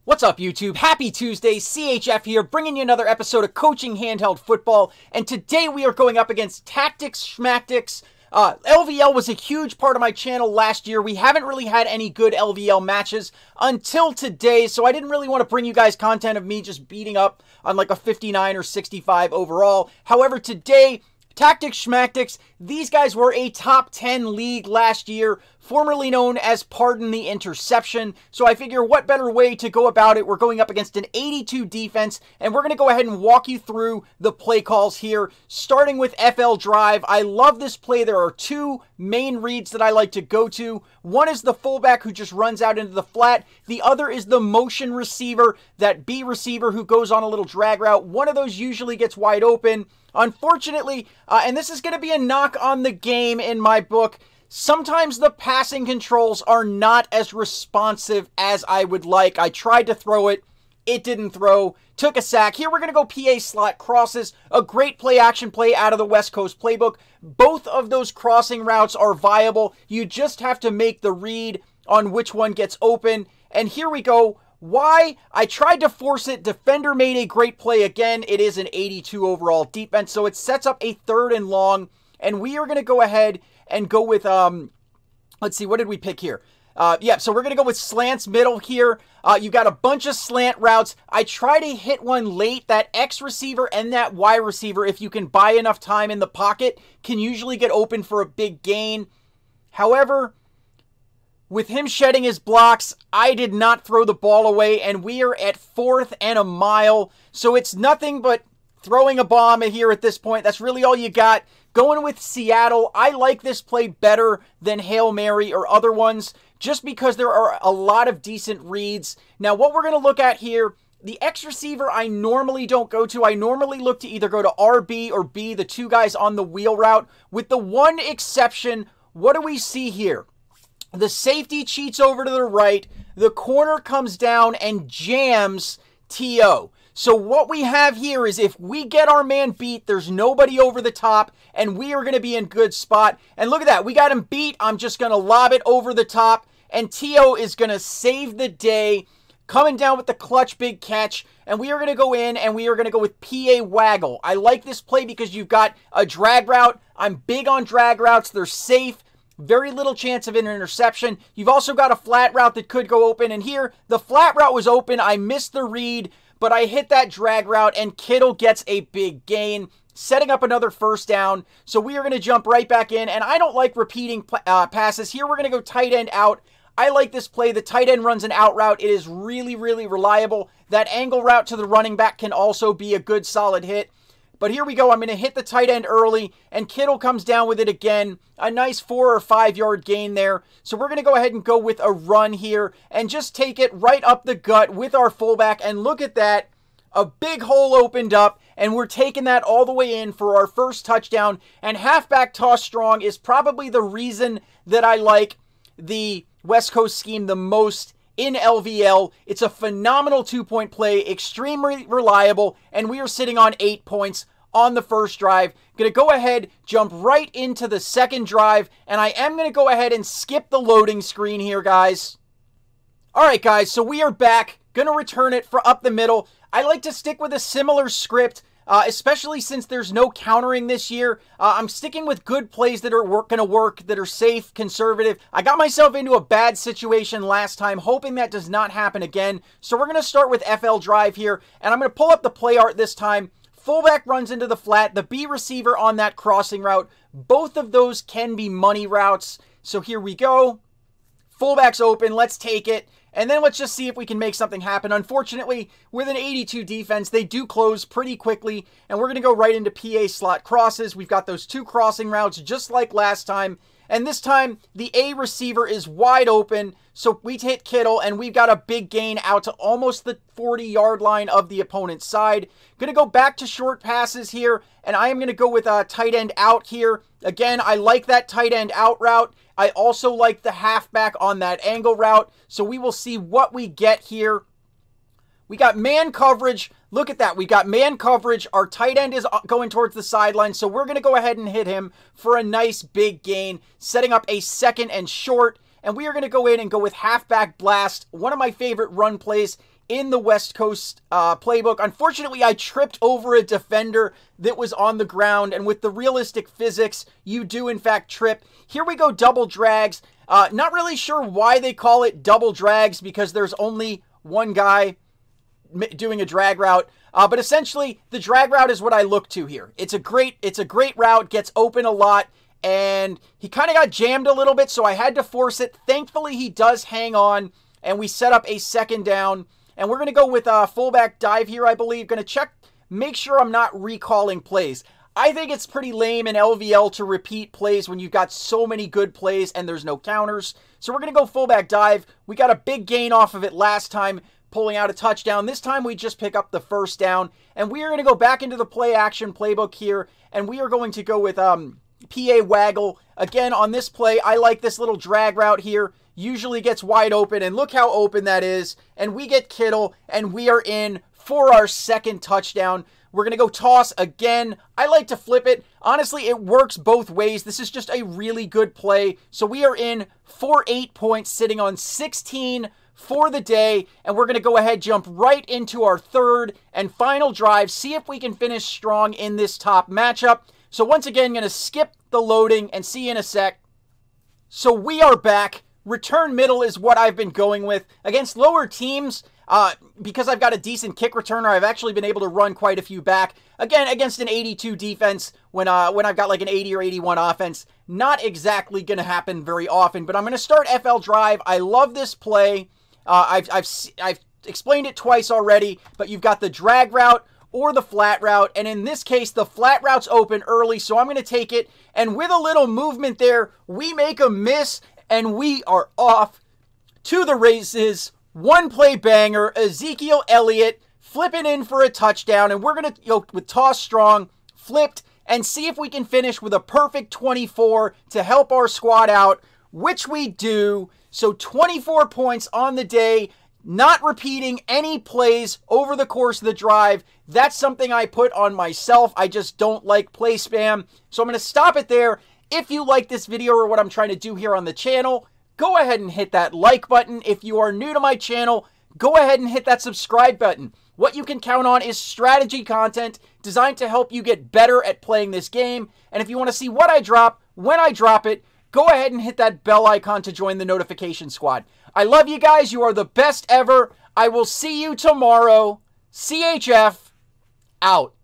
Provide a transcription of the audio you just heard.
What's up, YouTube? Happy Tuesday, CHF here, bringing you another episode of Coaching Handheld Football, and today we are going up against Tactics Schmatics. LVL was a huge part of my channel last year. We haven't really had any good LVL matches until today, so I didn't really want to bring you guys content of me just beating up on like a 59 or 65 overall. However, today, Tactics Schmatics, these guys were a top 10 league last year, formerly known as Pardon The Interception. So I figure what better way to go about it. We're going up against an 82 defense, and we're going to go ahead and walk you through the play calls here, starting with FL Drive. I love this play. There are two main reads that I like to go to. One is the fullback who just runs out into the flat. The other is the motion receiver, that B receiver who goes on a little drag route. One of those usually gets wide open. Unfortunately, and this is going to be a knock on the game in my book, sometimes the passing controls are not as responsive as I would like. I tried to throw it. It didn't throw. Took a sack. Here we're going to go PA slot crosses. A great play action play out of the West Coast playbook. Both of those crossing routes are viable. You just have to make the read on which one gets open. And here we go. Why? I tried to force it. Defender made a great play again. It is an 82 overall defense, so it sets up a 3rd and long. And we are going to go ahead and go with, let's see, what did we pick here? So we're going to go with slants middle here. You got a bunch of slant routes. I try to hit one late. That X receiver and that Y receiver, if you can buy enough time in the pocket, can usually get open for a big gain. However, with him shedding his blocks, I did not throw the ball away, and we are at 4th and a mile. So it's nothing but throwing a bomb here at this point. That's really all you got. Going with Seattle, I like this play better than Hail Mary or other ones, just because there are a lot of decent reads. Now, what we're going to look at here, the X receiver I normally don't go to. I normally look to either go to RB or B, the two guys on the wheel route. With the one exception, what do we see here? The safety cheats over to the right. The corner comes down and jams TO. So what we have here is if we get our man beat, there's nobody over the top, and we are going to be in good spot. And look at that. We got him beat. I'm just going to lob it over the top, and TO is going to save the day, coming down with the clutch big catch. And we are going to go in, and we are going to go with PA Waggle. I like this play because you've got a drag route. I'm big on drag routes. They're safe. Very little chance of an interception. You've also got a flat route that could go open. And here, the flat route was open. I missed the read, but I hit that drag route, and Kittle gets a big gain, setting up another 1st down. So we are going to jump right back in. And I don't like repeating passes. Here, we're going to go tight end out. I like this play. The tight end runs an out route. It is really, really reliable. That angle route to the running back can also be a good, solid hit. But here we go. I'm going to hit the tight end early, and Kittle comes down with it again. A nice 4 or 5 yard gain there. So we're going to go ahead and go with a run here and just take it right up the gut with our fullback. And look at that. A big hole opened up, and we're taking that all the way in for our first touchdown. And halfback toss strong is probably the reason that I like the West Coast scheme the most in LVL. It's a phenomenal 2-point play, extremely reliable, and we are sitting on 8 points on the first drive. Going to go ahead, jump right into the second drive, and I am going to go ahead and skip the loading screen here, guys. All right, guys, so we are back. Going to return it for up the middle. I like to stick with a similar script, especially since there's no countering this year. I'm sticking with good plays that are going to work, that are safe, conservative. I got myself into a bad situation last time, hoping that does not happen again. So we're going to start with FL Drive here, and I'm going to pull up the play art this time. Fullback runs into the flat, the B receiver on that crossing route. Both of those can be money routes. So here we go. Fullback's open. Let's take it. And then let's just see if we can make something happen. Unfortunately, with an 82 defense, they do close pretty quickly. And we're going to go right into PA slot crosses. We've got those 2 crossing routes just like last time. And this time, the A receiver is wide open. So we hit Kittle, and we've got a big gain out to almost the 40-yard line of the opponent's side. Going to go back to short passes here. And I am going to go with a tight end out here. Again, I like that tight end out route. I also like the halfback on that angle route. So we will see what we get here. We got man coverage. Look at that. We got man coverage. Our tight end is going towards the sideline. So we're going to go ahead and hit him for a nice big gain, setting up a 2nd and short. And we are going to go in and go with halfback blast. One of my favorite run plays in the West Coast playbook. Unfortunately, I tripped over a defender that was on the ground, and with the realistic physics, you do in fact trip. Here we go, double drags. Not really sure why they call it double drags, because there's only one guy doing a drag route. But essentially, the drag route is what I look to here. It's a great route, gets open a lot, and he kind of got jammed a little bit, so I had to force it. Thankfully, he does hang on, and we set up a second down. And we're going to go with a fullback dive here, I believe. Going to check, make sure I'm not recalling plays. I think it's pretty lame in LVL to repeat plays when you've got so many good plays and there's no counters. So we're going to go fullback dive. We got a big gain off of it last time, pulling out a touchdown. This time we just pick up the first down. And we are going to go back into the play action playbook here. And we are going to go with PA waggle. Again, on this play, I like this little drag route here. Usually gets wide open, and look how open that is. And we get Kittle, and we are in for our second touchdown. We're going to go toss again. I like to flip it. Honestly, it works both ways. This is just a really good play. So we are in for 8 points, sitting on 16 for the day. And we're going to go ahead, jump right into our third and final drive. See if we can finish strong in this top matchup. So once again, going to skip the loading and see you in a sec. So we are back. Return middle is what I've been going with. Against lower teams, because I've got a decent kick returner, I've actually been able to run quite a few back. Again, against an 82 defense, when I've got like an 80 or 81 offense, not exactly going to happen very often. But I'm going to start FL Drive. I love this play. I've explained it twice already, but you've got the drag route or the flat route. And in this case, the flat route's open early, so I'm going to take it. And with a little movement there, we make a miss, and we are off to the races. One play banger, Ezekiel Elliott flipping in for a touchdown. And we're going to go with toss strong, flipped, and see if we can finish with a perfect 24 to help our squad out, which we do. So 24 points on the day, not repeating any plays over the course of the drive. That's something I put on myself. I just don't like play spam. So I'm going to stop it there. If you like this video or what I'm trying to do here on the channel, go ahead and hit that like button. If you are new to my channel, go ahead and hit that subscribe button. What you can count on is strategy content designed to help you get better at playing this game. And if you want to see what I drop, when I drop it, go ahead and hit that bell icon to join the notification squad. I love you guys. You are the best ever. I will see you tomorrow. CHF out.